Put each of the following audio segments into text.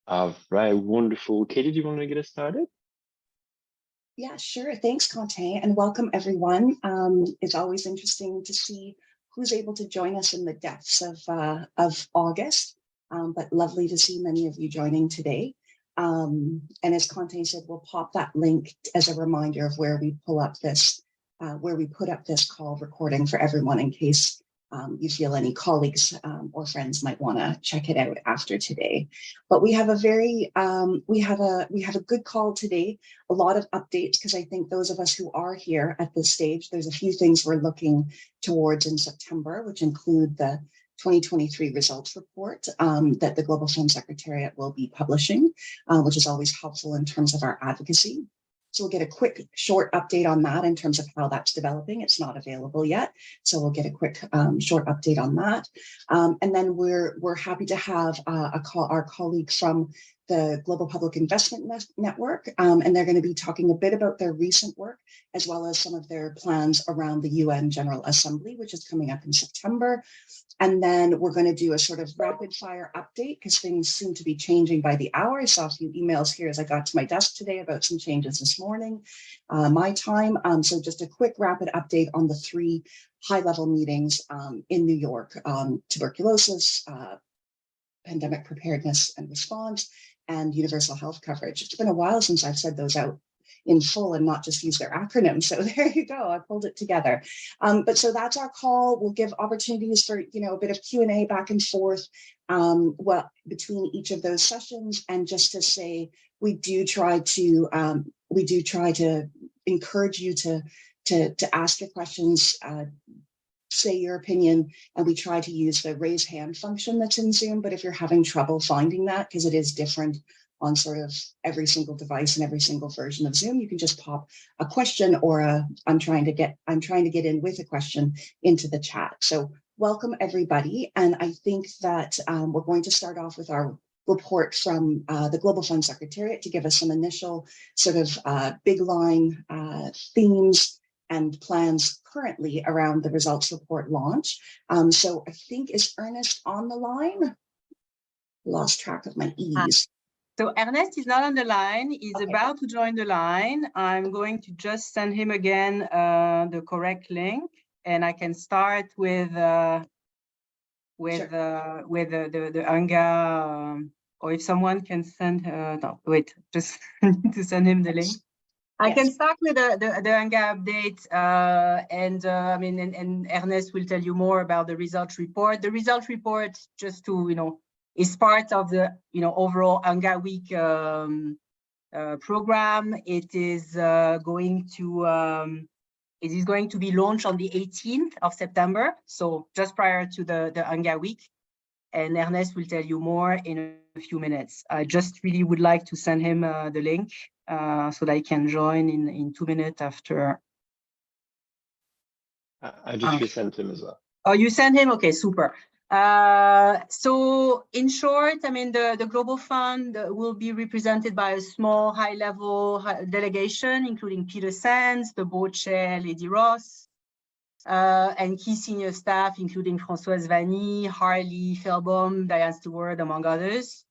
Right, wonderful. Katie, do you want to get us started? Yeah, sure. Thanks, Conte, and welcome everyone. It's always interesting to see who's able to join us in the depths of August, but lovely to see many of you joining today. And as Conte said, we'll pop that link as a reminder of where we pull up this, where we put up this call recording for everyone in case you feel any colleagues or friends might want to check it out after today. But we have a very we have a good call today. A lot of updates because I think those of us who are here at this stage, there's a few things we're looking towards in September, which include the 2023 results report that the Global Fund Secretariat will be publishing, which is always helpful in terms of our advocacy. So we'll get a quick short update on that in terms of how that's developing. It's not available yet, so we'll get a quick short update on that. And then we're happy to have our colleague from the Global Public Investment Network, and they're going to be talking a bit about their recent work, as well as some of their plans around the UN General Assembly, which is coming up in September. And then we're going to do a sort of rapid fire update because things seem to be changing by the hour. I saw a few emails here as I got to my desk today about some changes this morning, my time. So just a quick rapid update on the 3 high-level meetings in New York on tuberculosis, pandemic preparedness and response, and universal health coverage. It's been a while since I've said those out in full and not just use their acronyms. So there you go, I pulled it together. But so that's our call. We'll give opportunities for, a bit of Q&A back and forth between each of those sessions. And just to say, we do try to encourage you to ask your questions, say your opinion, and we try to use the raise hand function that's in Zoom. But if you're having trouble finding that, because it is different on sort of every single device and every single version of Zoom, you can just pop a question or I'm trying to get in with a question into the chat. So welcome everybody. And I think that we're going to start off with our report from the Global Fund Secretariat to give us some initial sort of big line themes and plans currently around the results report launch. So I think, is Ernest on the line? Lost track of my E's. So Ernest is not on the line. He's about to join the line. I'm going to just send him again the correct link, and I can start with the UNGA, or if someone can send. No, wait, just need to send him the link. I can start with the UNGA update, and Ernest will tell you more about the results report. The results report, just to is part of the overall UNGA Week program. It is going to be launched on the 18th of September, so just prior to the UNGA Week. And Ernest will tell you more in a few minutes. I just really would like to send him the link so that he can join in 2 minutes after. I just resent him as well. Oh, you sent him? Okay, super. So in short, the Global Fund will be represented by a small high-level delegation, including Peter Sands, the board chair, Lady Ross, and key senior staff, including Françoise Vanny, Harley Felbaum, Diane Stewart, among others.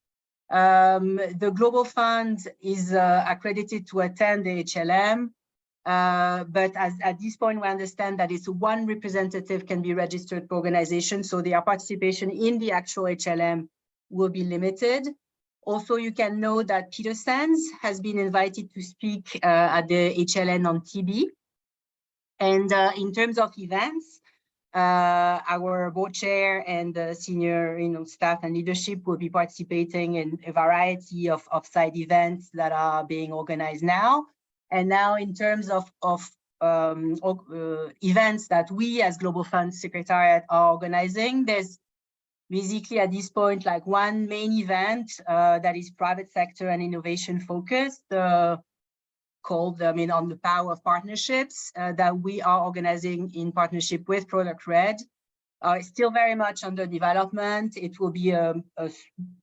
The Global Fund is accredited to attend the HLM, but at this point, we understand that it's one representative can be registered per organization, so their participation in the actual HLM will be limited. Also, you can know that Peter Sands has been invited to speak at the HLN on TB. And in terms of events, our board chair and senior staff and leadership will be participating in a variety of side events that are being organized now. And now in terms of events that we as Global Fund Secretariat are organizing, there's basically at this point like one main event that is private sector and innovation focused, called on the power of partnerships that we are organizing in partnership with Product Red. It's still very much under development. It will be a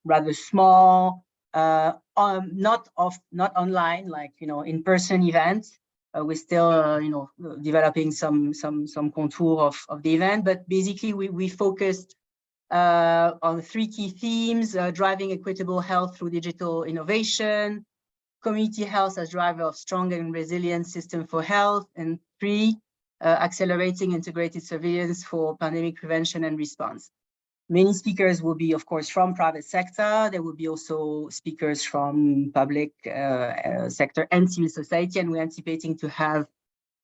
rather small, not online, like in-person event. We're still developing some contour of the event, but basically we focused on 3 key themes: driving equitable health through digital innovation, community health as driver of strong and resilient system for health, and 3, accelerating integrated surveillance for pandemic prevention and response. Many speakers will be, of course, from private sector. There will be also speakers from public sector and civil society, and we're anticipating to have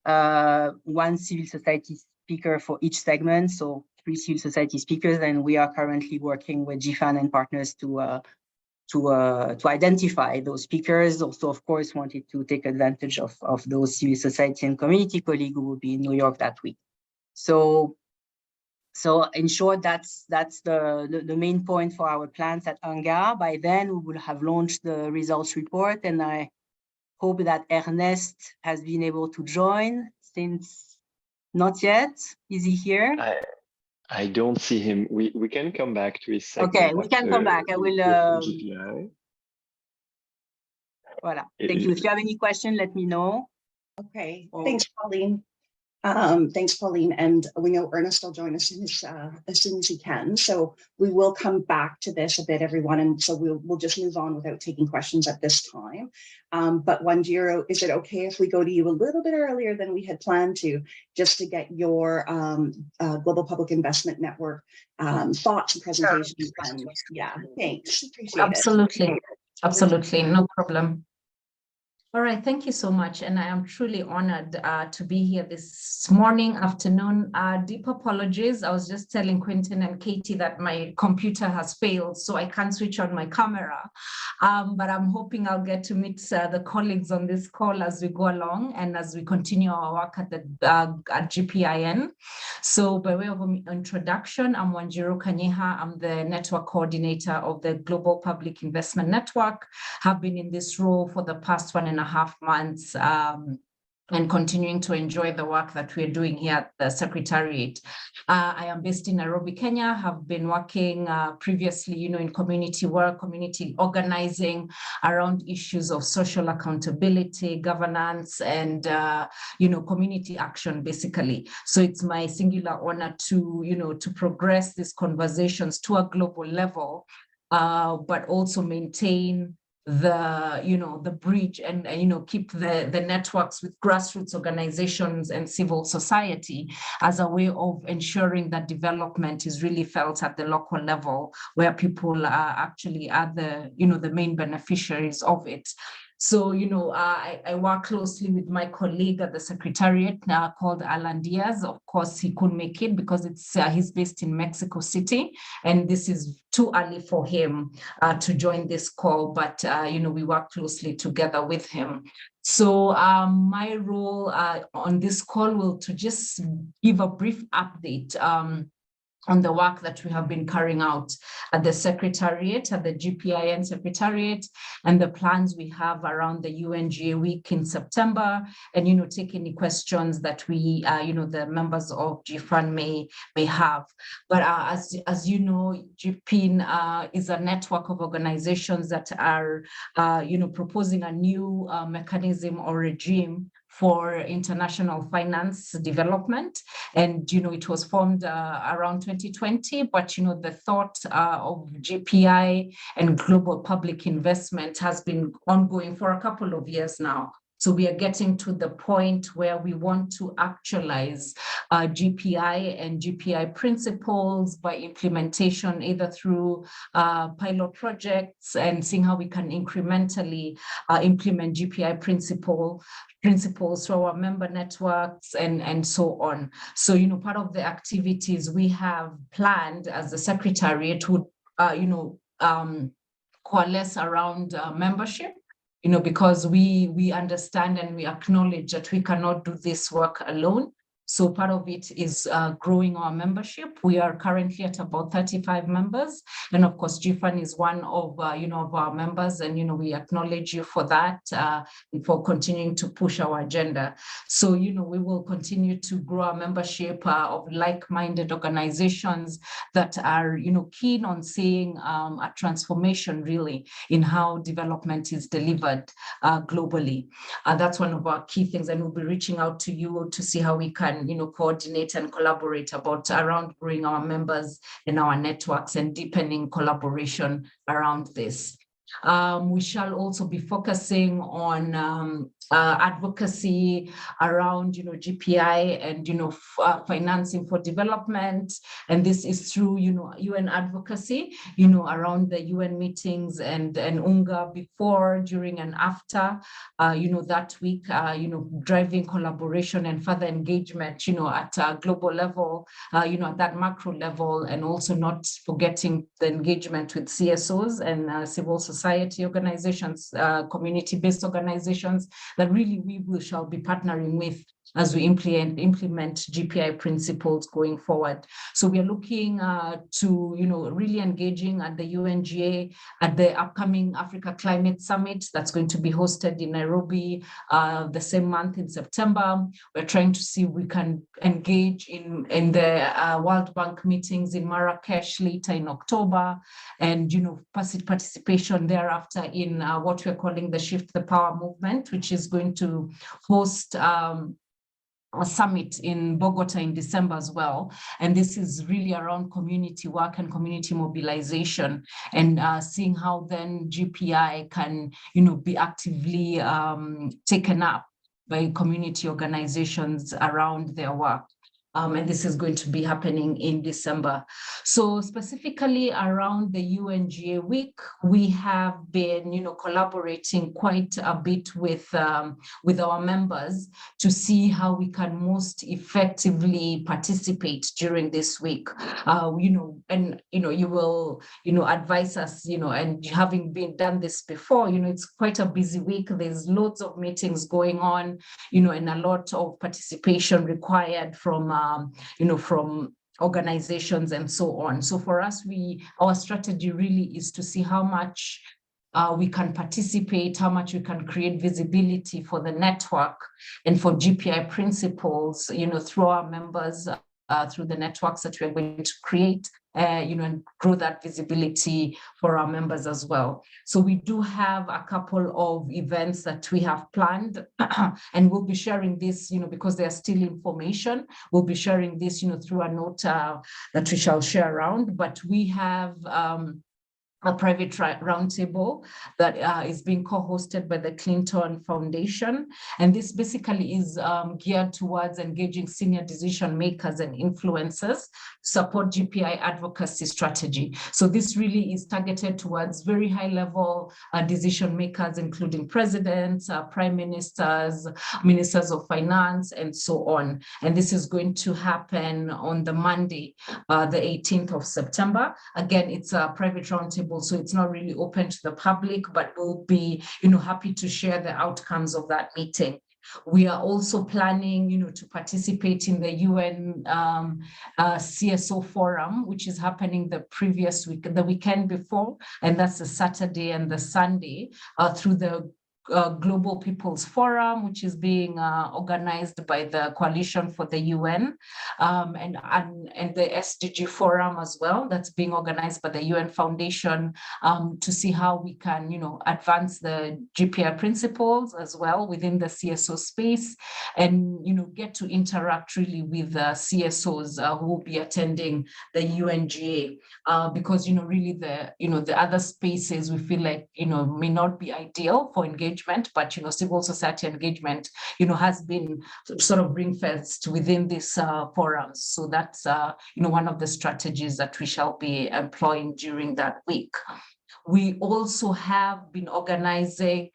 1 civil society speaker for each segment, so 3 civil society speakers, and we are currently working with GFAN and partners to identify those speakers. Also, of course, wanted to take advantage of those civil society and community colleagues who will be in New York that week. So in short, that's the main point for our plans at UNGA. By then, we will have launched the results report, and I hope that Ernest has been able to join since not yet. Is he here? I don't see him. We can come back to his segment. Okay, we can come back. I will. GPI. Voilà. Thank you. If you have any question, let me know. Okay. Thanks, Pauline. Thanks, Pauline. And we know Ernest will join us as soon as he can. So we will come back to this a bit, everyone. And so we'll just move on without taking questions at this time. But Wanjiro, is it okay if we go to you a little bit earlier than we had planned to, just to get your Global Public Investment Network thoughts and presentations? And yeah, thanks. Appreciate it. Absolutely, no problem. All right, thank you so much. And I am truly honored to be here this morning, afternoon. Deep apologies. I was just telling Quentin and Katie that my computer has failed, so I can't switch on my camera. But I'm hoping I'll get to meet the colleagues on this call as we go along and as we continue our work at the at GPIN. So by way of introduction, I'm Wanjiro Kanyeha. I'm the network coordinator of the Global Public Investment Network. Have been in this role for the past 1.5 months and continuing to enjoy the work that we're doing here at the Secretariat. I am based in Nairobi, Kenya, have been working previously, in community work, community organizing around issues of social accountability, governance, and, community action, basically. So it's my singular honor to, to progress these conversations to a global level, but also maintain the bridge and keep the networks with grassroots organizations and civil society as a way of ensuring that development is really felt at the local level, where people are the main beneficiaries of it. So, I work closely with my colleague at the Secretariat called Alan Diaz. Of course, he couldn't make it because he's based in Mexico City, and this is too early for him to join this call, but, we work closely together with him. So my role on this call will to just give a brief update on the work that we have been carrying out at the Secretariat, at the GPIN Secretariat, and the plans we have around the UNGA week in September, and, take any questions that we, the members of GFAN may have. But as you know, GPIN is a network of organizations that are, proposing a new mechanism or regime for international finance development. And, it was formed around 2020, but, the thought of GPI and global public investment has been ongoing for a couple of years now. So we are getting to the point where we want to actualize GPI and GPI principles by implementation, either through pilot projects and seeing how we can incrementally implement GPI principles through our member networks and so on. So, part of the activities we have planned as the Secretariat would, coalesce around membership, because we understand and we acknowledge that we cannot do this work alone. So part of it is growing our membership. We are currently at about 35 members. And of course, GFAN is one of, of our members. And, we acknowledge you for that, and for continuing to push our agenda. So, we will continue to grow our membership of like-minded organizations that are, keen on seeing a transformation really in how development is delivered globally. That's one of our key things. And we'll be reaching out to you to see how we can can, coordinate and collaborate around growing our members and our networks and deepening collaboration around this. We shall also be focusing on advocacy around, GPI and, financing for development. And this is through, UN advocacy, around the UN meetings and UNGA before, during, and after, that week, driving collaboration and further engagement, at a global level, at that macro level, and also not forgetting the engagement with CSOs and civil society organizations, community-based organizations that really we shall be partnering with as we implement GPI principles going forward. So we are looking to, really engaging at the UNGA at the upcoming Africa Climate Summit that's going to be hosted in Nairobi the same month in September. We're trying to see if we can engage in the World Bank meetings in Marrakesh later in October, and, participation thereafter in what we're calling the Shift the Power movement, which is going to host a summit in Bogota in December as well. And this is really around community work and community mobilization, and seeing how then GPI can, be actively taken up by community organizations around their work. And this is going to be happening in December. So specifically around the UNGA week, we have been, collaborating quite a bit with our members to see how we can most effectively participate during this week. You will, advise us, and having done this before, it's quite a busy week. There's loads of meetings going on, and a lot of participation required from organizations and so on. So for us, our strategy really is to see how much we can participate, how much we can create visibility for the network and for GPI principles, through our members, through the networks that we're going to create, and grow that visibility for our members as well. So we do have a couple of events that we have planned, and we'll be sharing this, because they are still information. We'll be sharing this, through a note that we shall share around. But we have a private roundtable that is being co-hosted by the Clinton Foundation. And this basically is geared towards engaging senior decision makers and influencers to support GPI advocacy strategy. So this really is targeted towards very high level decision makers, including presidents, prime ministers, ministers of finance, and so on. And this is going to happen on the Monday, the 18th of September. Again, it's a private roundtable, so it's not really open to the public, but we'll be, happy to share the outcomes of that meeting. We are also planning, to participate in the UN CSO forum, which is happening the weekend before, and that's the Saturday and the Sunday, through the Global People's Forum, which is being organized by the Coalition for the UN, and the SDG Forum as well, that's being organized by the UN Foundation, to see how we can, advance the GPI principles as well within the CSO space, and, get to interact really with the CSOs who will be attending the UNGA, because, really the other spaces we feel like, may not be ideal for engagement, but civil society engagement has been sort of ring-fenced within these forums. So that's one of the strategies that we shall be employing during that week. We also have been organizing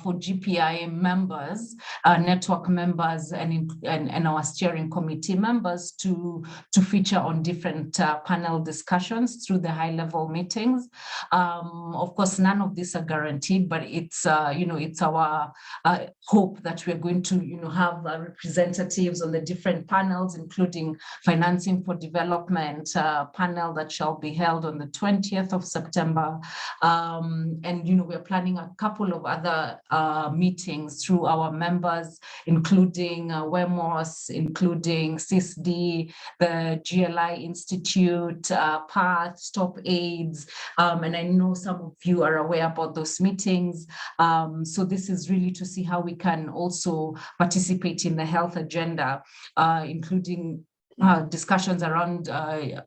for GPI members, network members, and our steering committee members to feature on different panel discussions through the high-level meetings. Of course, none of these are guaranteed, but it's it's our hope that we're going to have representatives on the different panels, including financing for development panel that shall be held on the 20th of September, and we're planning a couple of other other meetings through our members, including WEMOS, including CISD, the GLI Institute, PATH, Stop AIDS, and I know some of you are aware about those meetings. So this is really to see how we can also participate in the health agenda, including discussions around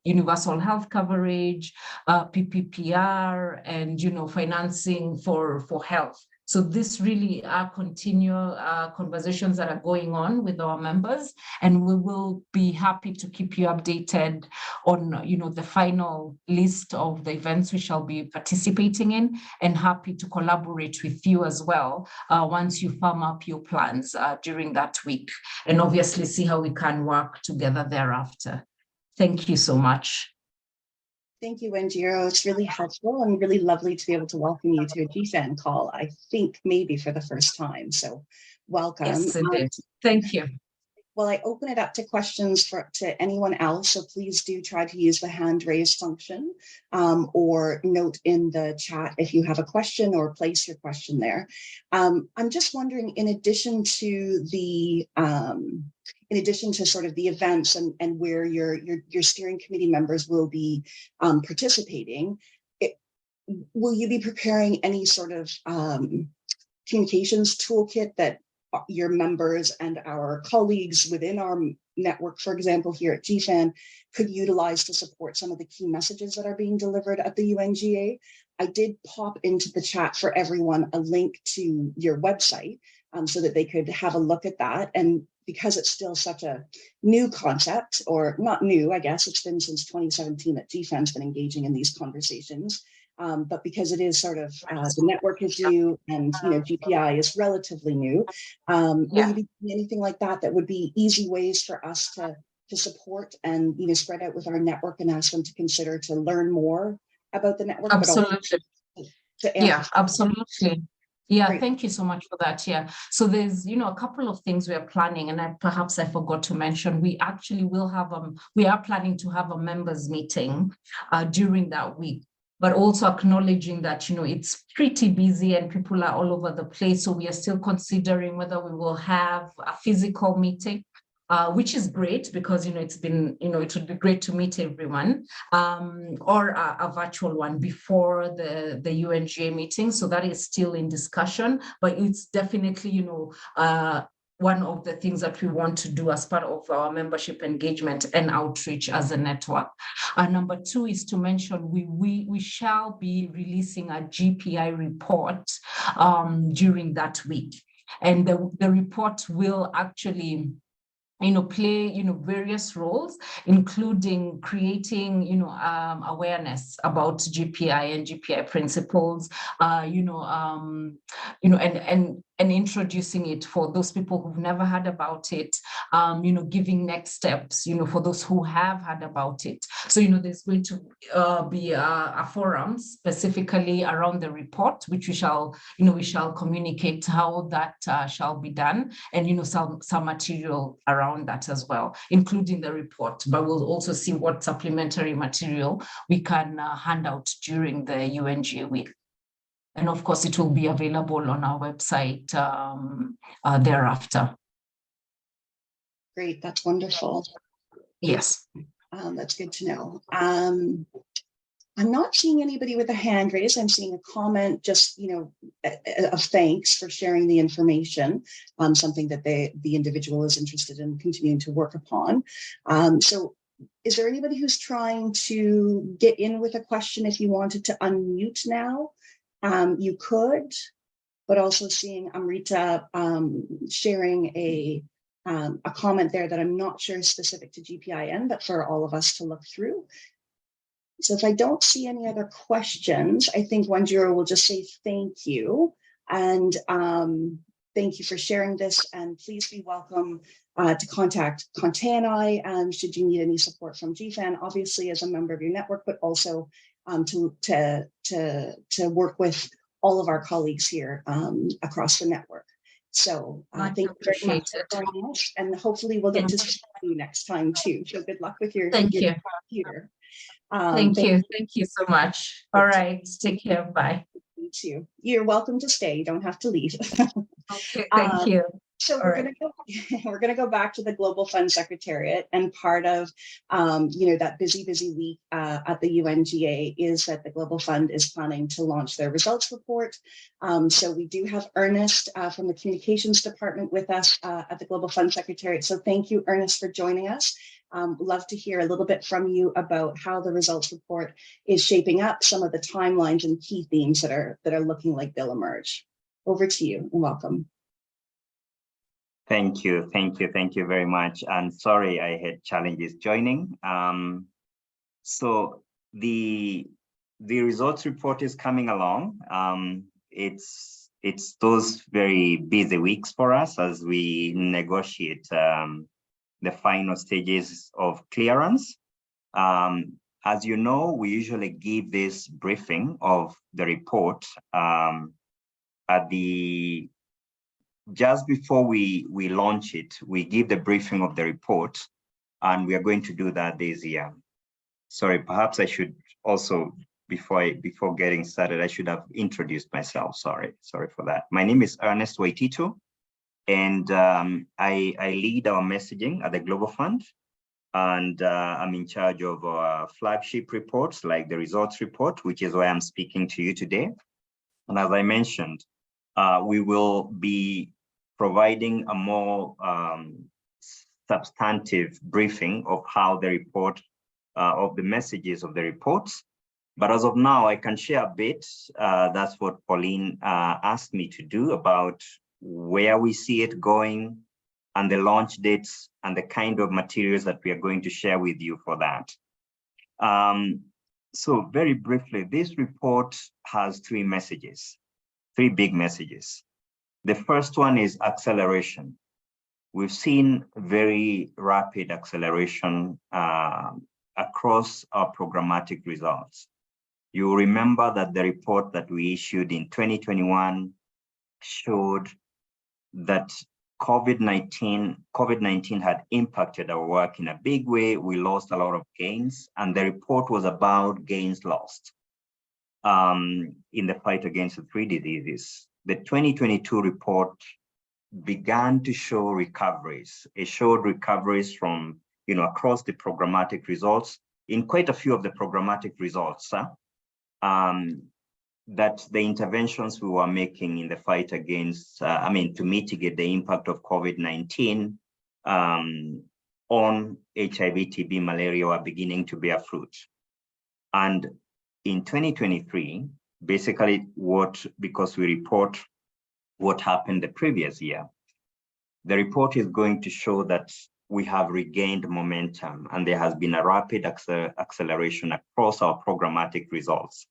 universal health coverage, PPPR, and financing for health. So this really are continual conversations that are going on with our members, and we will be happy to keep you updated on the final list of the events we shall be participating in, and happy to collaborate with you as well once you firm up your plans during that week, and obviously see how we can work together thereafter. Thank you so much. Thank you, Wanjiro. It's really helpful and really lovely to be able to welcome you to a GFAN call, I think maybe for the first time. So welcome. Yes, indeed. Thank you. Well, I open it up to questions to anyone else, so please do try to use the hand raise function or note in the chat if you have a question or place your question there. I'm just wondering, in addition to sort of the events and where your steering committee members will be participating, will you be preparing any sort of communications toolkit that your members and our colleagues within our network, for example, here at GFAN, could utilize to support some of the key messages that are being delivered at the UNGA? I did pop into the chat for everyone a link to your website so that they could have a look at that. And because it's still such a new concept, or not new, I guess it's been since 2017 that GFAN's been engaging in these conversations. But because it is sort of the network is new and GPI is relatively new, will you be doing anything like that that would be easy ways for us to support and spread out with our network and ask them to consider to learn more about the network? Absolutely. Yeah, absolutely. Yeah, Great. Thank you so much for that. Yeah, so there's a couple of things we are planning, and perhaps I forgot to mention, we actually will have we are planning to have a members meeting during that week, but also acknowledging that it's pretty busy and people are all over the place, so we are still considering whether we will have a physical meeting, which is great because it's been it would be great to meet everyone, or a virtual one before the UNGA meeting. So that is still in discussion, but it's definitely one of the things that we want to do as part of our membership engagement and outreach as a network. Number two is to mention we shall be releasing a GPI report during that week, and the report will actually play various roles, including creating awareness about GPI and GPI principles, and introducing it for those people who've never heard about it, giving next steps, for those who have heard about it. So, there's going to be a forum specifically around the report, which we shall communicate how that shall be done, and, some material around that as well, including the report. But we'll also see what supplementary material we can hand out during the UNGA week. And of course, it will be available on our website thereafter. Great, that's wonderful. Yes. That's good to know. I'm not seeing anybody with a hand raised. I'm seeing a comment just, of thanks for sharing the information, something that the individual is interested in continuing to work upon. So is there anybody who's trying to get in with a question? If you wanted to unmute now, you could, but also seeing Amrita sharing a comment there that I'm not sure is specific to GPIN, but for all of us to look through. So if I don't see any other questions, I think Wanjiro will just say thank you. And thank you for sharing this. And please be welcome to contact Conte and I should you need any support from GFAN, obviously as a member of your network, but also to work with all of our colleagues here across the network. So thank you very much for joining us, and hopefully we'll get to see you next time too. So good luck with your computer. Thank you so much. All right, take care. Bye. me too. You're welcome to stay. You don't have to leave. Okay, thank you. So we're going to go back to the Global Fund Secretariat, and part of that busy week at the UNGA is that the Global Fund is planning to launch their results report. So we do have Ernest from the Communications Department with us at the Global Fund Secretariat. So thank you, Ernest, for joining us. Love to hear a little bit from you about how the results report is shaping up, some of the timelines and key themes that are looking like they'll emerge. Over to you, and welcome. Thank you very much. And sorry, I had challenges joining. So the results report is coming along. It's those very busy weeks for us as we negotiate the final stages of clearance. As you know, we usually give this briefing of the report just before we launch it. We give the briefing of the report, and we are going to do that this year. Sorry, perhaps I should also, before getting started, I should have introduced myself. Sorry for that. My name is Ernest Waititu, and I lead our messaging at the Global Fund, and I'm in charge of our flagship reports like the results report, which is why I'm speaking to you today. And as I mentioned, we will be providing a more substantive briefing of how the report, of the messages of the reports. But as of now, I can share a bit. That's what Pauline asked me to do, about where we see it going and the launch dates and the kind of materials that we are going to share with you for that. So very briefly, this report has three big messages. The first one is acceleration. We've seen very rapid acceleration across our programmatic results. You remember that the report that we issued in 2021 showed that COVID-19 had impacted our work in a big way. We lost a lot of gains, and the report was about gains lost in the fight against the three diseases. The 2022 report began to show recoveries. It showed recoveries from, across the programmatic results, in quite a few of the programmatic results, that the interventions we were making in the fight against, to mitigate the impact of COVID-19 on HIV, TB, malaria were beginning to bear fruit. And in 2023, basically because we report what happened the previous year, the report is going to show that we have regained momentum, and there has been a rapid acceleration across our programmatic results.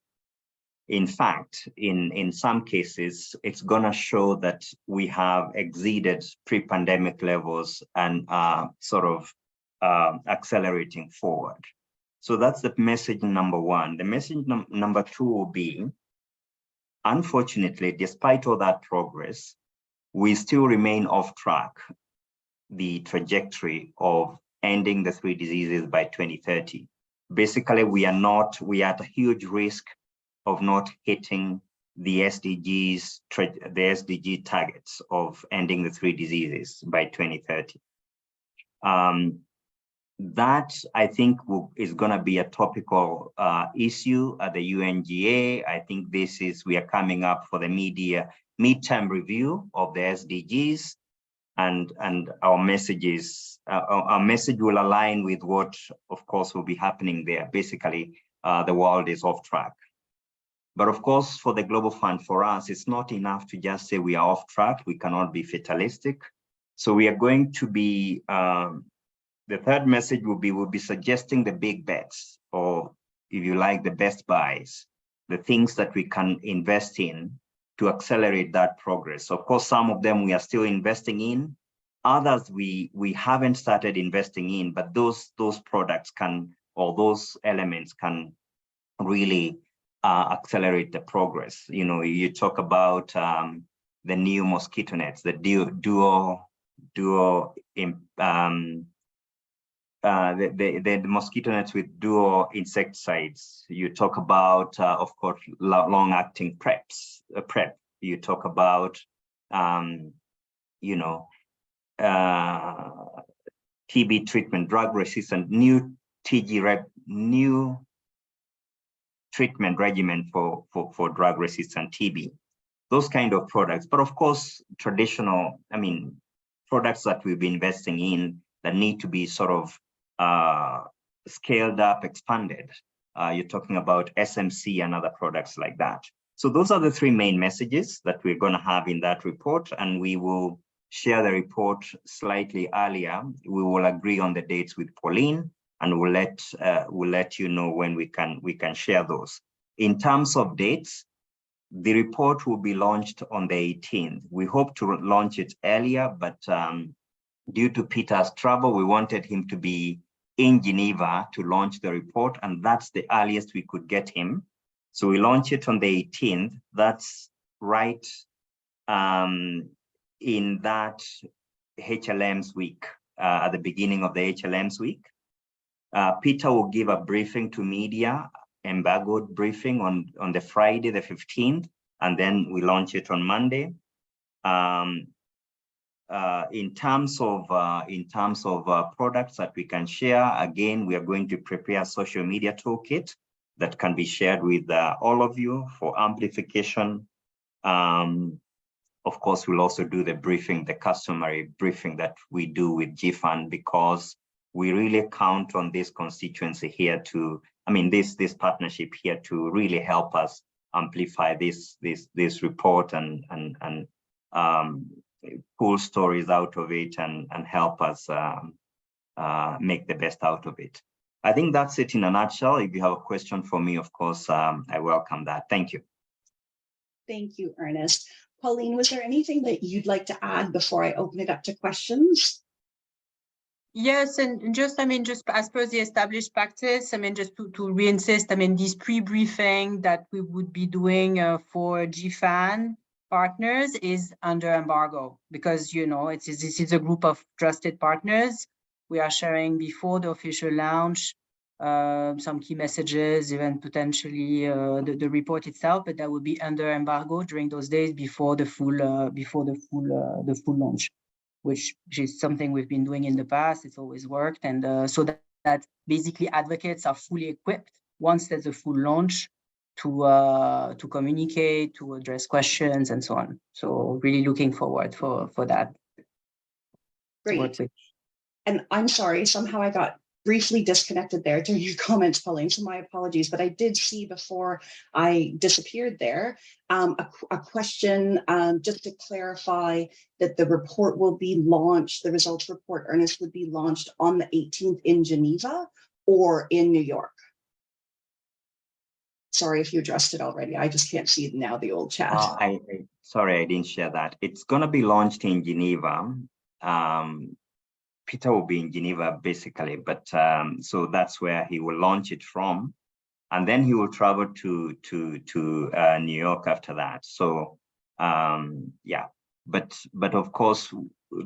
In fact, in some cases, it's going to show that we have exceeded pre-pandemic levels and accelerating forward. So that's the message number one. The message number two will be, unfortunately, despite all that progress, we still remain off track the trajectory of ending the three diseases by 2030. Basically, we are at a huge risk of not hitting the SDG targets of ending the three diseases by 2030. That, I think, is going to be a topical issue at the UNGA. I think we are coming up for the midterm review of the SDGs, and our message will align with what, of course, will be happening there. Basically, the world is off track. But of course, for the Global Fund, for us, it's not enough to just say we are off track. We cannot be fatalistic. So we are going to be, the third message will be suggesting the big bets, or if you like, the best buys, the things that we can invest in to accelerate that progress. Of course, some of them we are still investing in, others we haven't started investing in, but those products can, or those elements can really accelerate the progress. You talk about the new mosquito nets, the dual the mosquito nets with dual insecticides. You talk about, of course, long-acting PrEP. You talk about, you know, TB treatment, drug-resistant, new treatment regimen for drug-resistant TB. Those kind of products, but of course, traditional, I mean, products that we've been investing in that need to be sort of scaled up, expanded. You're talking about SMC and other products like that. So those are the three main messages that we're going to have in that report, and we will share the report slightly earlier. We will agree on the dates with Pauline, and we'll let you know when we can share those. In terms of dates, the report will be launched on the 18th. We hope to launch it earlier, but due to Peter's travel, we wanted him to be in Geneva to launch the report, and that's the earliest we could get him. So we launch it on the 18th. That's right in that HLMs week, at the beginning of the HLMs week. Peter will give a briefing to media, embargoed briefing on the Friday, the 15th, and then we launch it on Monday. In terms of products that we can share, again, we are going to prepare a social media toolkit that can be shared with all of you for amplification. Of course, we'll also do the briefing, the customary briefing that we do with GFAN, because we really count on this constituency here to, I mean, this partnership here to really help us amplify this report and pull stories out of it and help us make the best out of it. I think that's it in a nutshell. If you have a question for me, of course, I welcome that. Thank you. Thank you, Ernest. Pauline, was there anything that you'd like to add before I open it up to questions? Yes, and just, I mean, just as per the established practice, I mean, just to re-insist, I mean, this pre-briefing that we would be doing for GFAN partners is under embargo, because, you know, this is a group of trusted partners. We are sharing before the official launch some key messages, even potentially the report itself, but that would be under embargo during those days before the full launch, which is something we've been doing in the past. It's always worked, and so that basically advocates are fully equipped once there's a full launch to communicate, to address questions, and so on. So really looking forward for that. Great. And I'm sorry, somehow I got briefly disconnected there during your comments, Pauline, so my apologies, but I did see before I disappeared there a question just to clarify that the report will be launched, the results report, Ernest, would be launched on the 18th in Geneva or in New York. Sorry if you addressed it already. I just can't see now the old chat. Sorry, I didn't share that. It's going to be launched in Geneva. Peter will be in Geneva basically, but so that's where he will launch it from, and then he will travel to New York after that. So yeah, but of course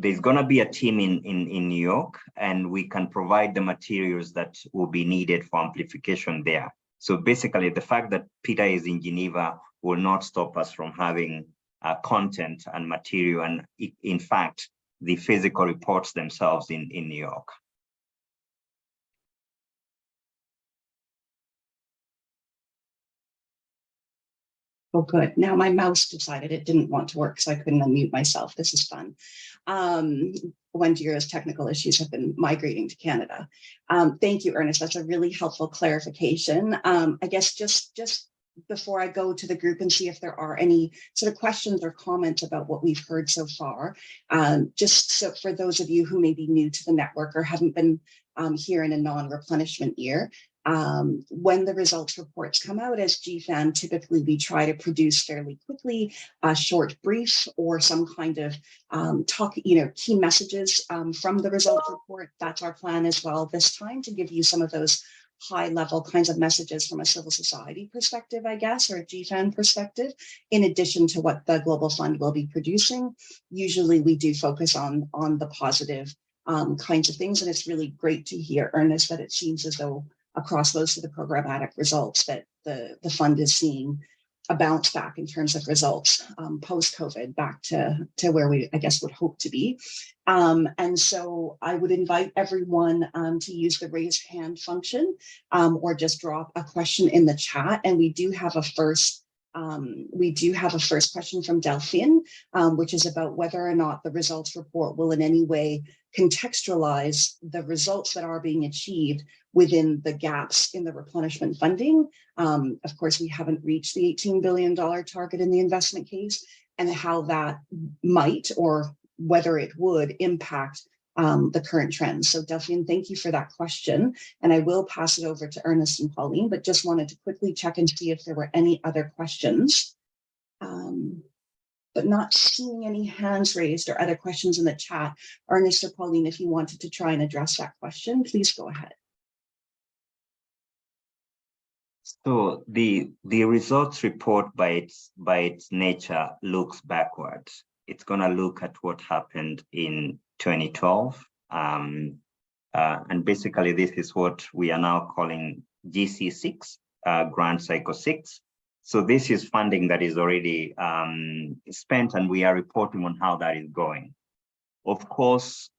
there's going to be a team in New York, and we can provide the materials that will be needed for amplification there. So basically, the fact that Peter is in Geneva will not stop us from having content and material, and in fact, the physical reports themselves in New York. Oh, good. Now my mouse decided it didn't want to work, so I couldn't unmute myself. This is fun. UNGA's technical issues have been migrating to Canada. Thank you, Ernest. That's a really helpful clarification. I guess just before I go to the group and see if there are any sort of questions or comments about what we've heard so far, just so for those of you who may be new to the network or haven't been here in a non-replenishment year, when the results reports come out as GFAN, typically we try to produce fairly quickly a short brief or some kind of key messages from the results report. That's our plan as well this time, to give you some of those high level kinds of messages from a civil society perspective, I guess, or a GFAN perspective, in addition to what the Global Fund will be producing. Usually we do focus on the positive kinds of things. And it's really great to hear, Ernest, that it seems as though across most of the programmatic results that the fund is seeing a bounce back in terms of results post-COVID back to where we, I guess, would hope to be. And so I would invite everyone to use the raise hand function or just drop a question in the chat. And we do have a first question from Delphine, which is about whether or not the results report will in any way contextualize the results that are being achieved within the gaps in the replenishment funding. Of course, we haven't reached the $18 billion target in the investment case, and how that might, or whether it would, impact the current trends. So Delphine, thank you for that question. And I will pass it over to Ernest and Pauline, but just wanted to quickly check and see if there were any other questions. But not seeing any hands raised or other questions in the chat. Ernest or Pauline, if you wanted to try and address that question, please go ahead. So the results report by its nature looks backwards. It's going to look at what happened in 2012. And basically, this is what we are now calling GC6, Grant Cycle 6. So this is funding that is already spent, and we are reporting on how that is going. Of course,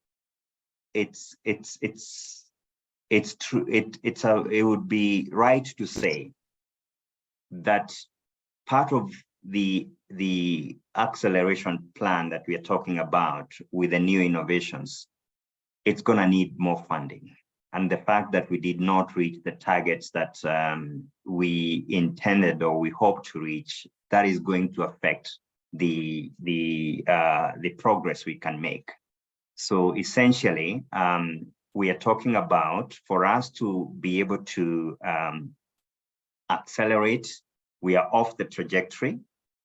it's true. It would be right to say that part of the acceleration plan that we are talking about with the new innovations, it's going to need more funding. And the fact that we did not reach the targets that we intended or we hope to reach, that is going to affect the progress we can make. So essentially, we are talking about, for us to be able to accelerate, we are off the trajectory.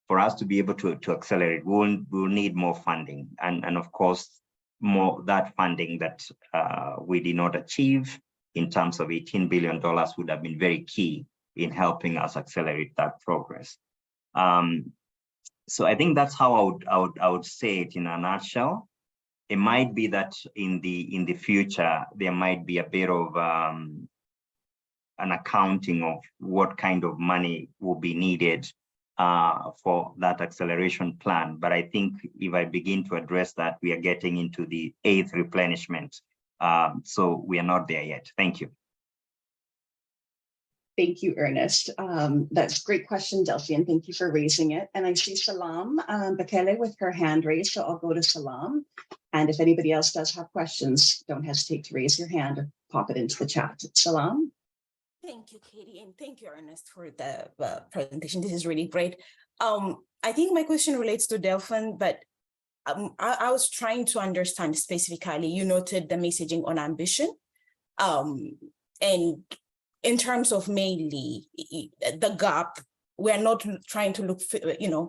For us to be able to accelerate, we'll need more funding. And of course, more that funding that we did not achieve in terms of $18 billion would have been very key in helping us accelerate that progress. So I think that's how I would say it in a nutshell. It might be that in the future, there might be a bit of an accounting of what kind of money will be needed for that acceleration plan. But I think if I begin to address that, we are getting into the 8th replenishment. So we are not there yet. Thank you. Thank you, Ernest. That's a great question, Delphine. Thank you for raising it. And I see Salam Bakele with her hand raised, so I'll go to Salam. And if anybody else does have questions, don't hesitate to raise your hand or pop it into the chat. Salam. Thank you, Katie, and thank you, Ernest, for the presentation. This is really great. I think my question relates to Delphine, but I was trying to understand specifically, you noted the messaging on ambition. And in terms of mainly the gap, we're not trying to look,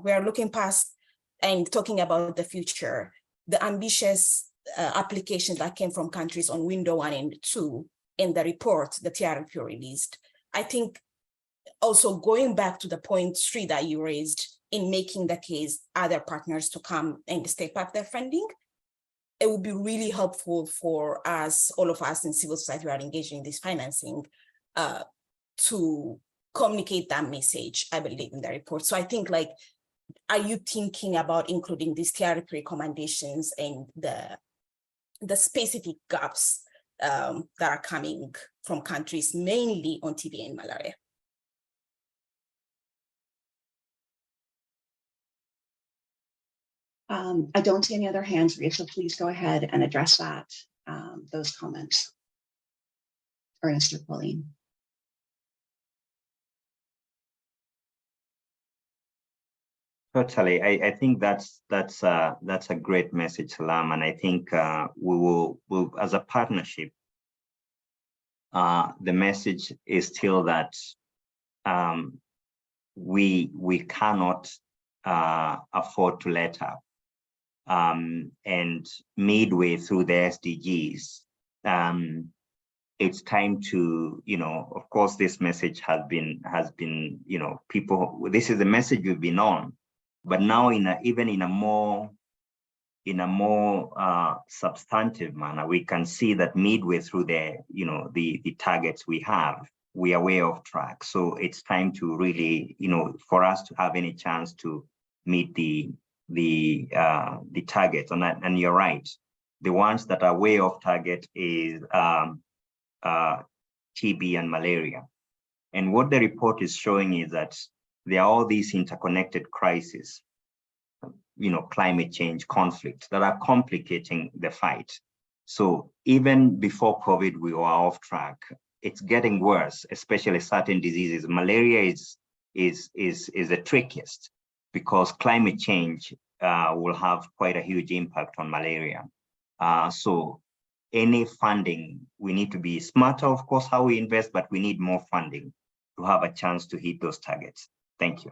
we're looking past and talking about the future. The ambitious applications that came from countries on window 1 and 2 in the report the TRP released. I think also going back to the point 3 that you raised in making the case other partners to come and step up their funding, it would be really helpful for us, all of us in civil society who are engaging in this financing, to communicate that message, I believe, in the report. So I think, like, are you thinking about including these TRP recommendations and the specific gaps that are coming from countries mainly on TB and malaria? I don't see any other hands raised, so please go ahead and address that, those comments. Ernest or Pauline. Totally, I think that's a great message, Salam, and I think we'll as a partnership. The message is still that we cannot afford to let up. And midway through the SDGs, it's time to, of course, this message has been, people, this is the message we've been on, but now even in a more in a more substantive manner, we can see that midway through the targets we have, we are way off track. So it's time to really, for us to have any chance to meet the targets. And you're right, the ones that are way off target is TB and malaria. And what the report is showing is that there are all these interconnected crises, climate change, conflict, that are complicating the fight. So even before COVID, we were off track. It's getting worse, especially certain diseases. Malaria is the trickiest because climate change will have quite a huge impact on malaria. So any funding, we need to be smarter, of course, how we invest, but we need more funding to have a chance to hit those targets. Thank you.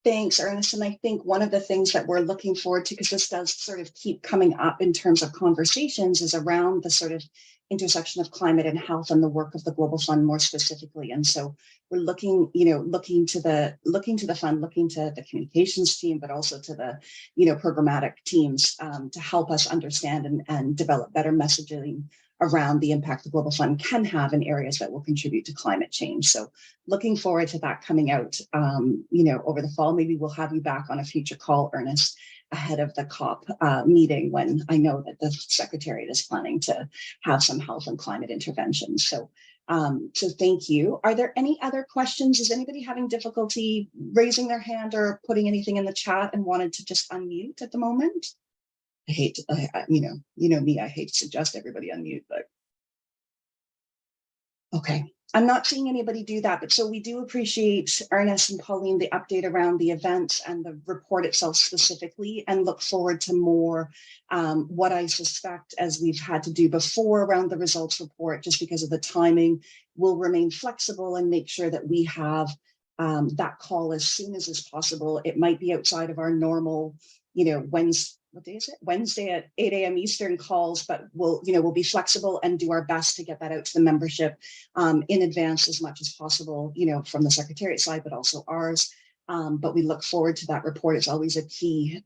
Thanks, Ernest. And I think one of the things that we're looking forward to, because this does sort of keep coming up in terms of conversations, is around the sort of intersection of climate and health and the work of the Global Fund more specifically. And so we're looking to the fund, looking to the communications team, but also to the, programmatic teams to help us understand and develop better messaging around the impact the Global Fund can have in areas that will contribute to climate change. So looking forward to that coming out, over the fall. Maybe we'll have you back on a future call, Ernest, ahead of the COP meeting, when I know that the Secretariat is planning to have some health and climate interventions. So thank you. Are there any other questions? Is anybody having difficulty raising their hand or putting anything in the chat and wanted to just unmute at the moment? I hate to, me, I hate to suggest everybody unmute, but okay. I'm not seeing anybody do that, but so we do appreciate, Ernest and Pauline, the update around the events and the report itself specifically, and look forward to more what I suspect, as we've had to do before around the results report, just because of the timing, we'll remain flexible and make sure that we have that call as soon as is possible. It might be outside of our normal, Wednesday at 8 a.m. Eastern calls, but we'll be flexible and do our best to get that out to the membership in advance as much as possible, from the Secretariat side, but also ours. But we look forward to that report. It's always a key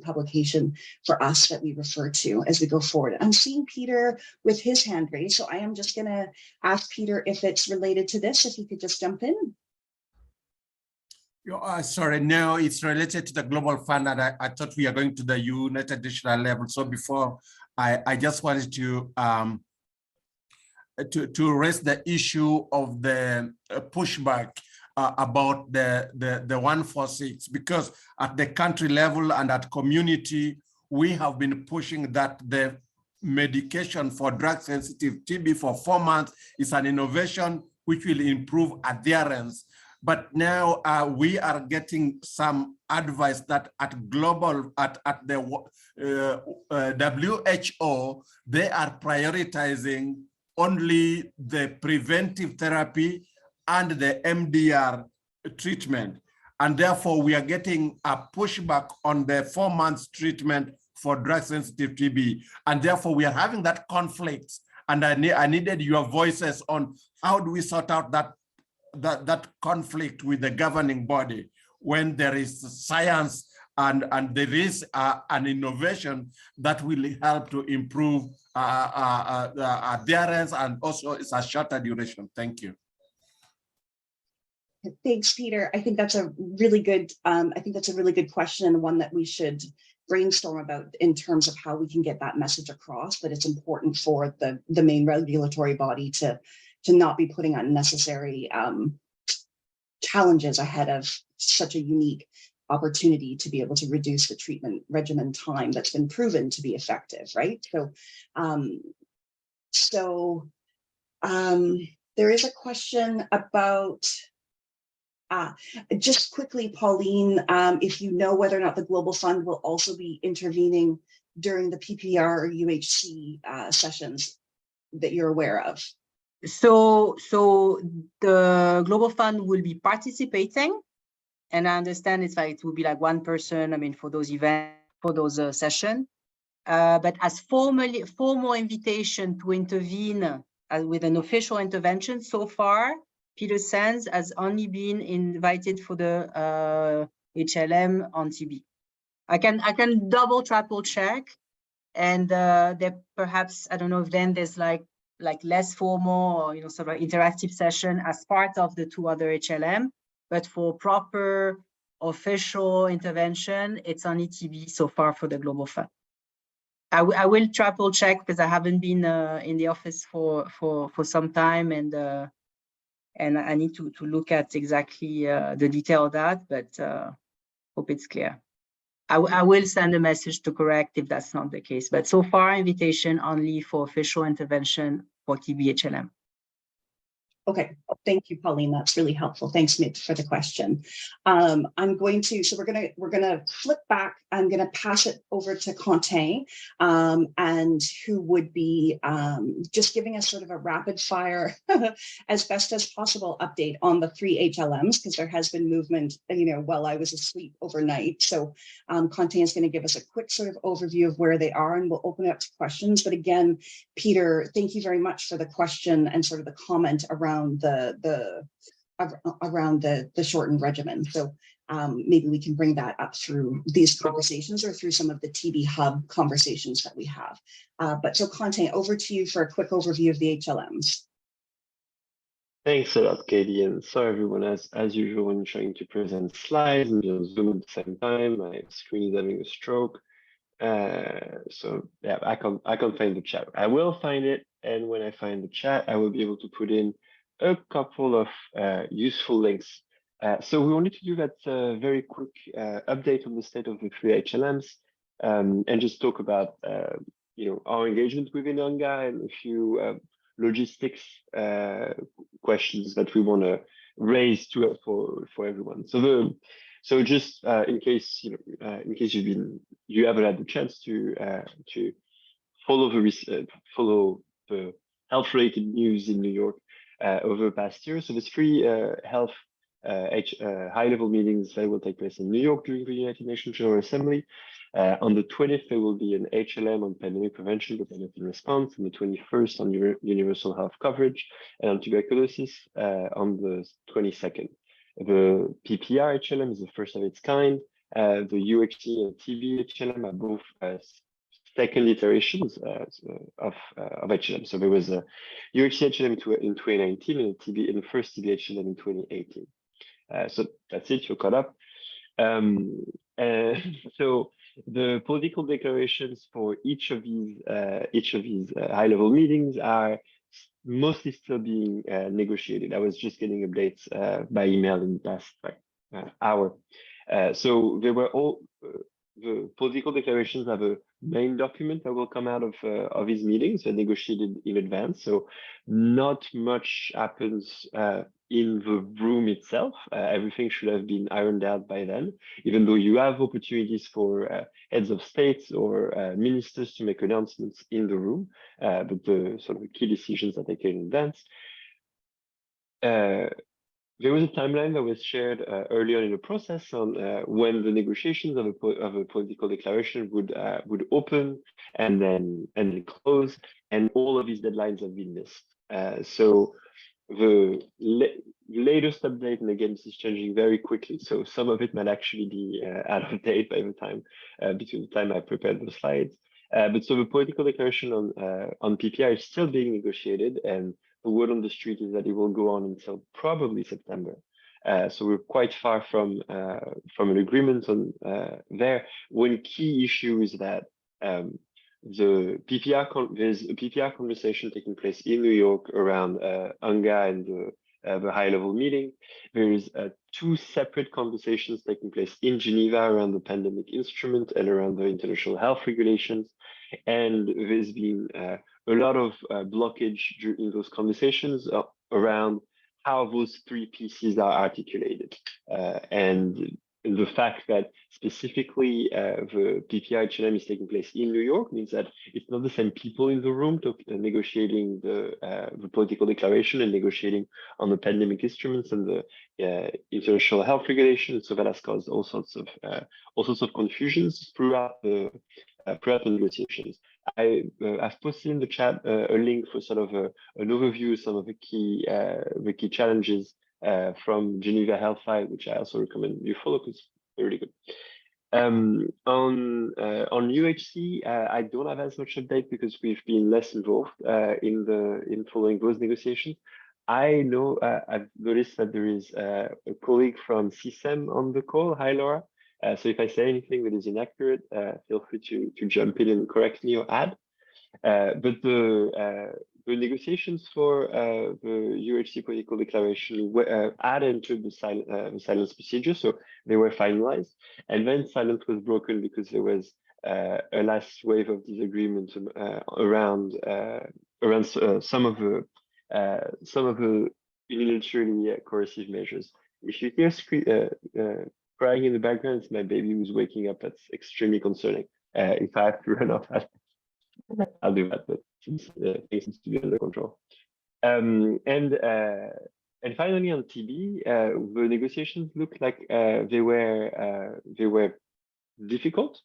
publication for us that we refer to as we go forward. I'm seeing Peter with his hand raised, so I am just going to ask Peter if it's related to this, if he could just jump in. Sorry, no, it's related to the Global Fund, and I thought we are going to the United Nations level. So before, I just wanted to raise the issue of the pushback about the 146, because at the country level and at community, we have been pushing that the medication for drug-sensitive TB for 4 months is an innovation which will improve adherence. But now we are getting some advice that at the WHO, they are prioritizing only the preventive therapy and the MDR treatment. And therefore, we are getting a pushback on the 4 months treatment for drug-sensitive TB. And therefore, we are having that conflict. And I needed your voices on how do we sort out that conflict with the governing body when there is science and there is an innovation that will help to improve adherence, and also it's a shorter duration. Thank you. Thanks, Peter. I think that's a really good question, and one that we should brainstorm about in terms of how we can get that message across, that it's important for the main regulatory body to not be putting unnecessary challenges ahead of such a unique opportunity to be able to reduce the treatment regimen time that's been proven to be effective, right? So there is a question about, just quickly, Pauline, if you know whether or not the Global Fund will also be intervening during the PPR or UHC sessions that you're aware of. So the Global Fund will be participating, and I understand it will be like one person, for those events, for those sessions. But as formal invitation to intervene with an official intervention so far, Peter Sands has only been invited for the HLM on TB. I can double, triple check, and there perhaps, I don't know if then there's like less formal or, you know, sort of interactive session as part of the 2 other HLM, but for proper official intervention, it's only TB so far for the Global Fund. I will triple check because I haven't been in the office for some time, and I need to look at exactly the detail of that, but hope it's clear. I will send a message to correct if that's not the case, but so far invitation only for official intervention for TB HLM. Okay, thank you, Pauline. That's really helpful. Thanks, Mit, for the question. I'm going to, so we're gonna flip back. I'm gonna pass it over to Quentin, and who would be just giving us sort of a rapid fire, as best as possible, update on the 3 HLMs, because there has been movement, you know, while I was asleep overnight. So Quentin is going to give us a quick sort of overview of where they are, and we'll open it up to questions. But again, Peter, thank you very much for the question and sort of the comment around the shortened regimen. So maybe we can bring that up through these conversations or through some of the TB Hub conversations that we have. But so Quentin, over to you for a quick overview of the HLMs. Thanks a lot, Katie, and sorry everyone, as usual, when trying to present slides and just Zoom at the same time, my screen is having a stroke. So yeah, I can't find the chat. I will find it, and when I find the chat, I will be able to put in a couple of useful links. So we wanted to do that very quick update on the state of the 3 HLMs, and just talk about you know, our engagement within UNGA and a few logistics questions that we want to raise for everyone. So just in case in case you haven't had the chance to follow the health-related news in New York over the past year. So there's 3 health high-level meetings that will take place in New York during the United Nations General Assembly. On the 20th, there will be an HLM on pandemic prevention, preparedness and response. On the 21st, on universal health coverage, and on tuberculosis on the 22nd. The PPR HLM is the first of its kind. The UHC and TB HLM are both second iterations of HLM. So there was a UHC HLM in 2019 and a TB in the first TB HLM in 2018. So that's it, you're caught up. So the political declarations for each of these high-level meetings are mostly still being negotiated. I was just getting updates by email in the past hour. So they were all the political declarations have a main document that will come out of these meetings, negotiated in advance. So not much happens in the room itself. Everything should have been ironed out by then, even though you have opportunities for heads of states or ministers to make announcements in the room, but the sort of key decisions are taken in advance. There was a timeline that was shared earlier in the process on when the negotiations of a political declaration would open and then close, and all of these deadlines have been missed. So the latest update, and again, this is changing very quickly, so some of it might actually be out of date by the time between the time I prepared the slides. But so the political declaration on PPI is still being negotiated, and the word on the street is that it will go on until probably September. So we're quite far from an agreement on there. One key issue is that there's a PPR conversation taking place in New York around UNGA and the high-level meeting. There is 2 separate conversations taking place in Geneva around the pandemic instrument and around the international health regulations. And there's been a lot of blockage during those conversations around how those 3 pieces are articulated. And the fact that specifically the PPI HLM is taking place in New York means that it's not the same people in the room negotiating the political declaration and negotiating on the pandemic instruments and the international health regulations. So that has caused all sorts of confusions throughout the negotiations. I've posted in the chat a link for sort of an overview of some of the key challenges from Geneva Health File, which I also recommend you follow because really good. On UHC, I don't have as much update because we've been less involved in following those negotiations. I know I've noticed that there is a colleague from CSEM on the call. Hi, Laura. So if I say anything that is inaccurate, feel free to jump in and correct me or add. But the negotiations for the UHC political declaration were added into the silence procedure, so they were finalized. And then silence was broken because there was a last wave of disagreement around some of the unilaterally coercive measures. If you hear crying in the background, it's my baby who's waking up. That's extremely concerning. If I have to run off, I'll do that, but things seem to be under control. And finally on TB, the negotiations looked like they were difficult,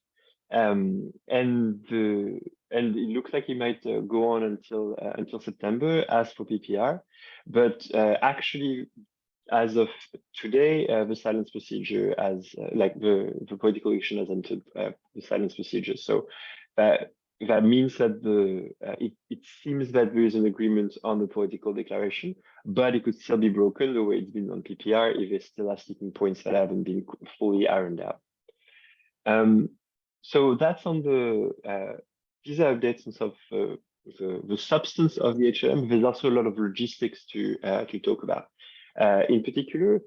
and it looks like it might go on until September as for PPR, but actually, as of today, the silence procedure like the political action has entered the silence procedure. So that means that it seems that there is an agreement on the political declaration, but it could still be broken the way it's been on PPR if it still has sticking points that haven't been fully ironed out. So that's on the visa updates and stuff. The substance of the HLM. There's also a lot of logistics to talk about. In particular,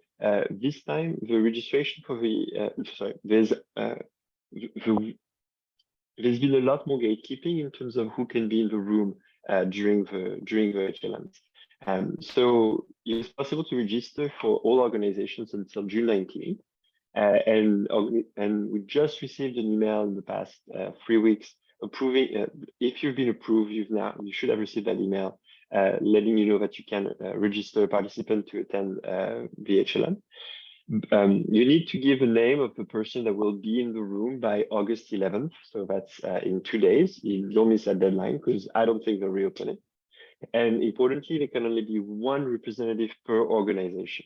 this time the registration for there's been a lot more gatekeeping in terms of who can be in the room during the HLMs. So it's possible to register for all organizations until June 19th. And we just received an email in the past 3 weeks approving. If you've been approved, you should have received that email letting you know that you can register a participant to attend the HLM. You need to give a name of the person that will be in the room by August 11th. So that's in 2 days. You don't miss that deadline because I don't think they'll reopen it. And importantly, there can only be one representative per organization.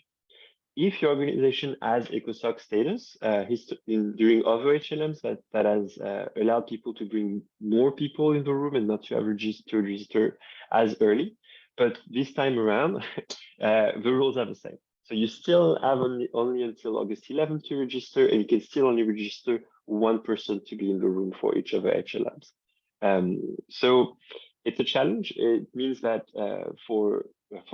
If your organization has ECOSOC status, during other HLMs, that has allowed people to bring more people in the room and not to have register as early. But this time around, the rules are the same. So you still have only until August 11th to register, and you can still only register one person to be in the room for each of the HLMs. So it's a challenge. It means that for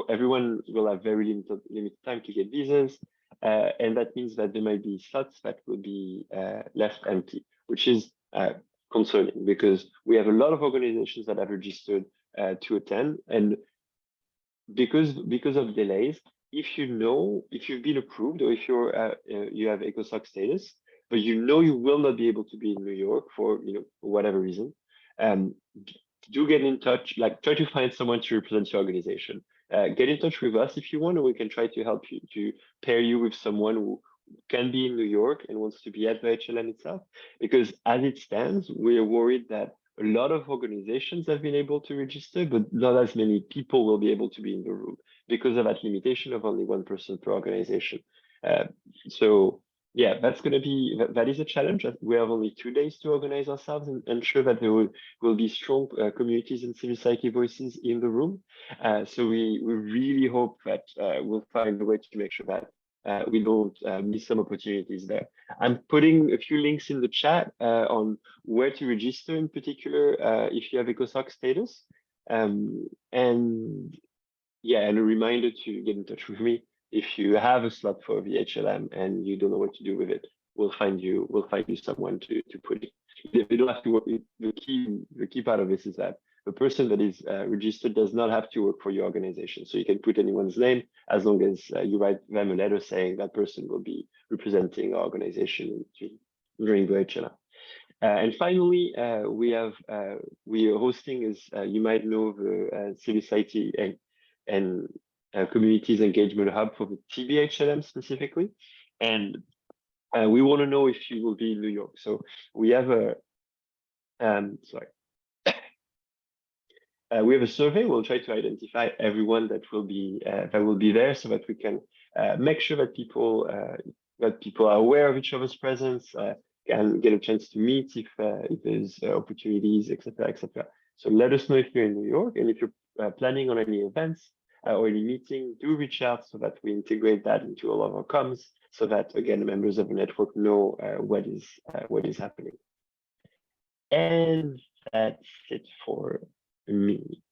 everyone will have very limited time to get visas, and that means that there might be slots that will be left empty, which is concerning because we have a lot of organizations that have registered to attend, and because of delays, if you've been approved or if you have ECOSOC status, but you will not be able to be in New York for whatever reason, do get in touch. Like, try to find someone to represent your organization. Get in touch with us if you want, or we can try to help you to pair you with someone who can be in New York and wants to be at the HLM itself. Because as it stands, we are worried that a lot of organizations have been able to register, but not as many people will be able to be in the room because of that limitation of only one person per organization. So yeah, that is a challenge. We have only 2 days to organize ourselves and ensure that there will be strong communities and civil society voices in the room. So we really hope that we'll find a way to make sure that we don't miss some opportunities there. I'm putting a few links in the chat on where to register in particular if you have ECOSOC status. And a reminder to get in touch with me if you have a slot for the HLM and you don't know what to do with it. We'll find you someone to put it. You don't have to work. The key part of this is that the person that is registered does not have to work for your organization. So you can put anyone's name as long as you write them a letter saying that person will be representing our organization during the HLM. And finally, we are hosting, as you might know, the civil society and communities engagement hub for the TB HLM specifically. And we want to know if you will be in New York. So we have a we have a survey. We'll try to identify everyone that will be there so that we can make sure that people that people are aware of each other's presence, and get a chance to meet if there's opportunities, etc., etc. So let us know if you're in New York, and if you're planning on any events or any meeting, do reach out so that we integrate that into all of our comms, so that again, members of the network know what is happening. And that's it for me.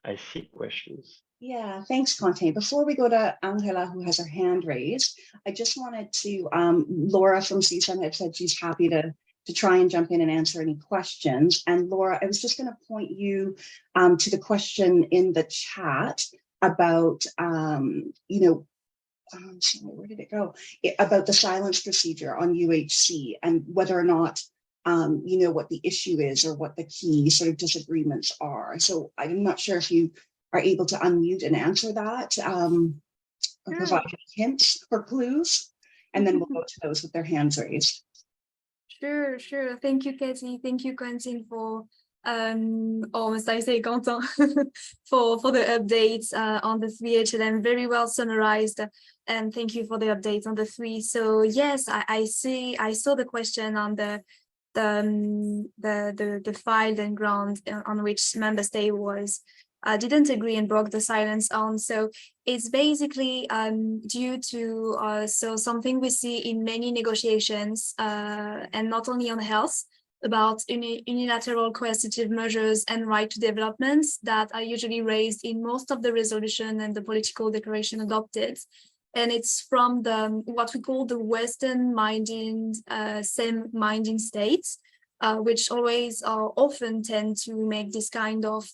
I see questions. Yeah, thanks, Conte. Before we go to Angela, who has her hand raised, I just wanted to, Laura from CSUN had said she's happy to try and jump in and answer any questions. And Laura, I was just going to point you to the question in the chat about, where did it go? About the silence procedure on UHC and whether or not what the issue is or what the key sort of disagreements are. So I'm not sure if you are able to unmute and answer that or provide hints or clues, and then we'll go to those with their hands raised. Sure. Thank you, Katie. Thank you, Quentin, for must I say Quentin for the updates on the 3 HLM. Very well summarized, and thank you for the updates on the 3. So yes, I saw the question on the file and ground on which member state was didn't agree and broke the silence on. So it's basically due to so something we see in many negotiations and not only on health, about unilateral coercive measures and right to developments that are usually raised in most of the resolution and the political declaration adopted. And it's from what we call the Western minding, same-minding states, which always often tend to make this kind of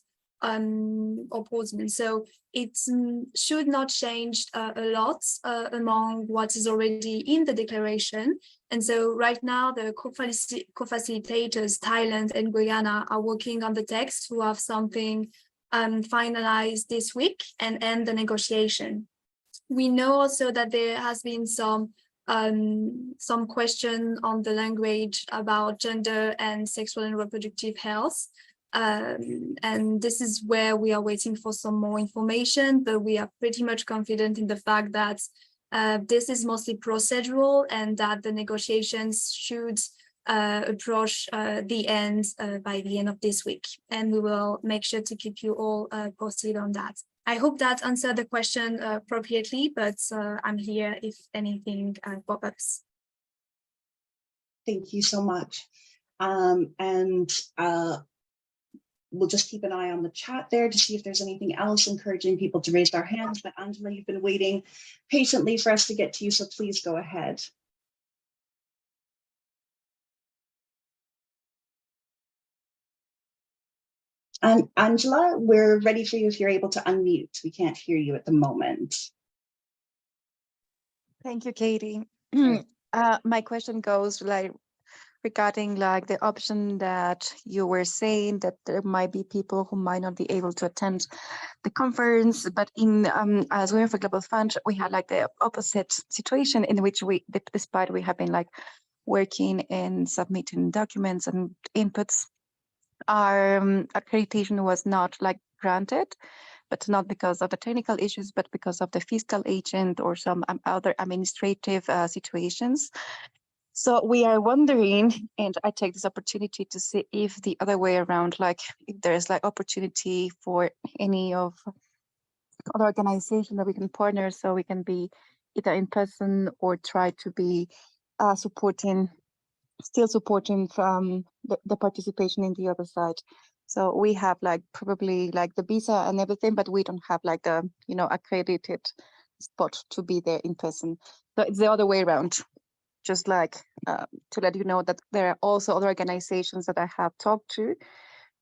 opposement. So it should not change a lot among what is already in the declaration. And so right now the co-facilitators, Thailand and Guyana, are working on the text to have something finalized this week and end the negotiation. We know also that there has been some question on the language about gender and sexual and reproductive health. And this is where we are waiting for some more information, but we are pretty much confident in the fact that this is mostly procedural and that the negotiations should approach the end by the end of this week. And we will make sure to keep you all posted on that. I hope that answered the question appropriately, but I'm here if anything pop-ups. Thank you so much. We'll just keep an eye on the chat there to see if there's anything else, encouraging people to raise their hands. But Angela, you've been waiting patiently for us to get to you, so please go ahead. And Angela, we're ready for you if you're able to unmute. We can't hear you at the moment. Thank you, Katie. My question goes regarding the option that you were saying that there might be people who might not be able to attend the conference, but in as Women for Global Fund, we had the opposite situation in which despite we have been working and submitting documents and inputs, our accreditation was not granted, but not because of the technical issues, but because of the fiscal agent or some other administrative situations. So we are wondering, and I take this opportunity to see if the other way around, if there's opportunity for any of other organizations that we can partner, so we can be either in person or try to be still supporting from the participation in the other side. So we have probably the visa and everything, but we don't have the accredited spot to be there in person. So it's the other way around. Just to let you know that there are also other organizations that I have talked to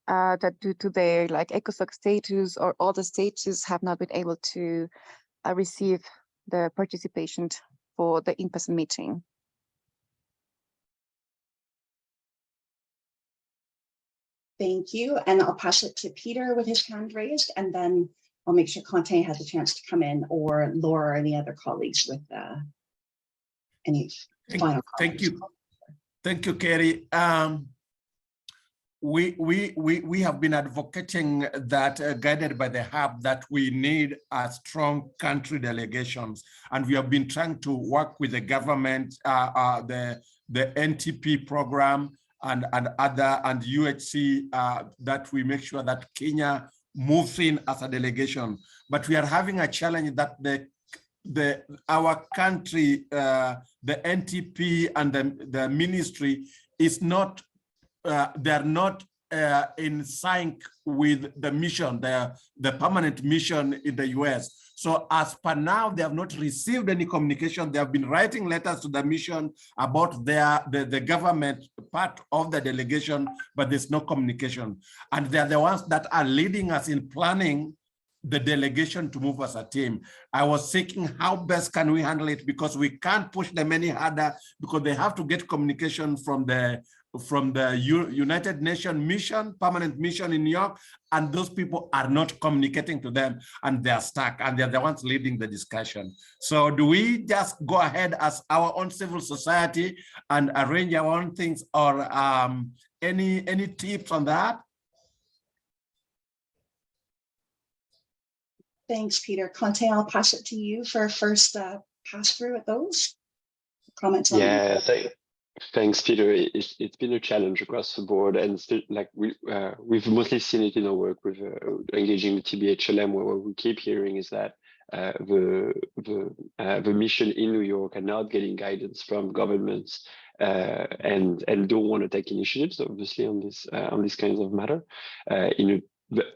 that due to their ECOSOC status or other status have not been able to receive the participation for the in-person meeting. Thank you. And I'll pass it to Peter with his hand raised, and then I'll make sure Conte has a chance to come in, or Laura or any other colleagues with any final comments. Thank you, Katie. we have been advocating that, guided by the hub, that we need a strong country delegations, and we have been trying to work with the government, the NTP program, and other, and UHC, that we make sure that Kenya moves in as a delegation. But we are having a challenge that our country, the NTP and the ministry is not, they're not in sync with the mission, the permanent mission in the US. So as per now, they have not received any communication. They have been writing letters to the mission about the government part of the delegation, but there's no communication. And they're the ones that are leading us in planning the delegation to move as a team. I was thinking, how best can we handle it? Because we can't push them any harder, because they have to get communication from the United Nations mission, permanent mission in New York, and those people are not communicating to them, and they're stuck, and they're the ones leading the discussion. So do we just go ahead as our own civil society and arrange our own things, or any tips on that? Thanks, Peter. Conte, I'll pass it to you for a first pass through at those comments. Yeah, thanks, Peter. It's been a challenge across the board, and still, like we've mostly seen it in our work with engaging with TB-HLM, where what we keep hearing is that the mission in New York are not getting guidance from governments, and don't want to take initiatives, obviously, on this kinds of matter.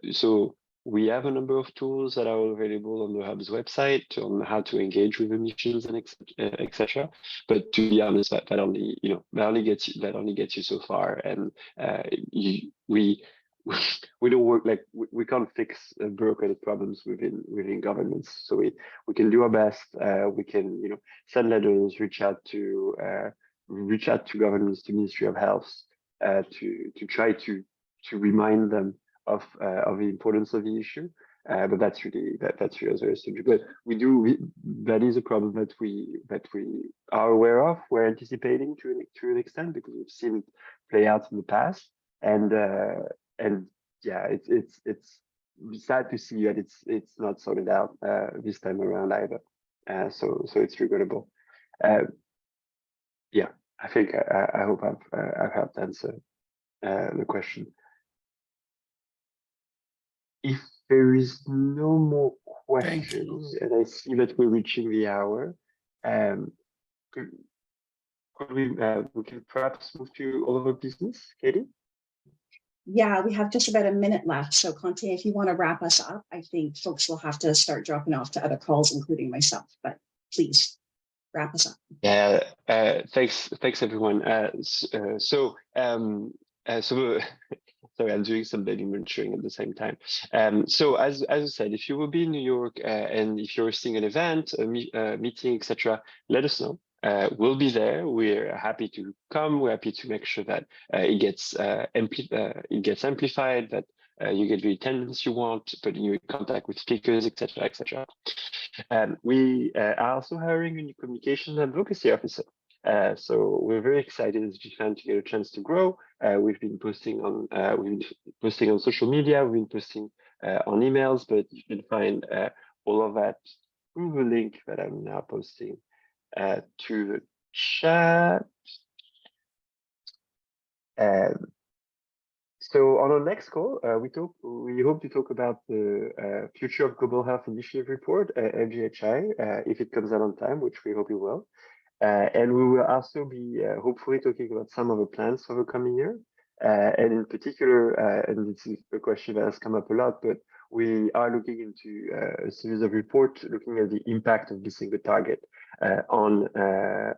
So we have a number of tools that are available on the Hub's website on how to engage with emissions and etc. But to be honest, that only gets you so far, and we don't work, like we can't fix bureaucratic problems within governments. So we can do our best. We can send letters, reach out to governments, to Ministry of Health, to try to remind them of the importance of the issue, but that's really very simple. But that is a problem that we are aware of. We're anticipating to an extent, because we've seen it play out in the past, and yeah, it's sad to see that it's not sorted out this time around either. So it's regrettable. Yeah, I think I hope I've helped answer the question. If there is no more questions, and I see that we're reaching the hour, could we can perhaps move to all of our business, Katie? Yeah, we have just about a minute left. So Conte, if you want to wrap us up, I think folks will have to start dropping off to other calls, including myself, but please wrap us up. Yeah, thanks everyone. Sorry, I'm doing some baby mentoring at the same time. So as I said, if you will be in New York and if you're hosting an event, a meeting, etc., let us know. We'll be there. We're happy to come. We're happy to make sure that it gets amplified, that you get the attendance you want, putting you in contact with speakers, etc., etc. We are also hiring a new communications and advocacy officer. So we're very excited as GFAN to get a chance to grow. We've been posting on social media, we've been posting on emails, but you can find all of that through the link that I'm now posting to the chat. So on our next call, we hope to talk about the Future of Global Health Initiative report, FGHI, if it comes out on time, which we hope it will. And we will also be hopefully talking about some of the plans for the coming year. And in particular, and this is a question that has come up a lot, but we are looking into a series of reports looking at the impact of missing the target on the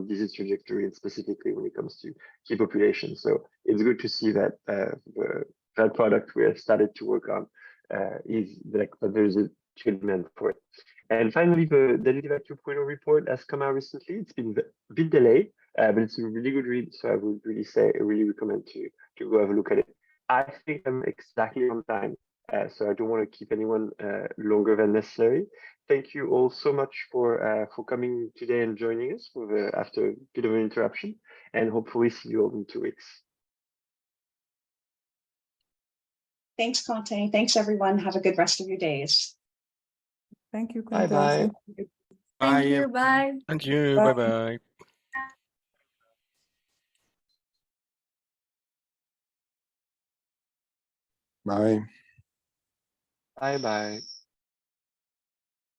disease trajectory, and specifically when it comes to key populations. So it's good to see that that product we have started to work on is like there's a demand for it. And finally, the Deliver 2.0 report has come out recently. It's been a bit delayed, but it's a really good read. So I would really recommend to go have a look at it. I think I'm exactly on time, so I don't want to keep anyone longer than necessary. Thank you all so much for coming today and joining us after a bit of an interruption, and hopefully see you all in 2 weeks. Thanks, Conte. Thanks, everyone. Have a good rest of your days. Thank you, Bye Conte. bye. Thank you. Bye. Thank you. Bye. Bye-bye. Bye. Bye bye.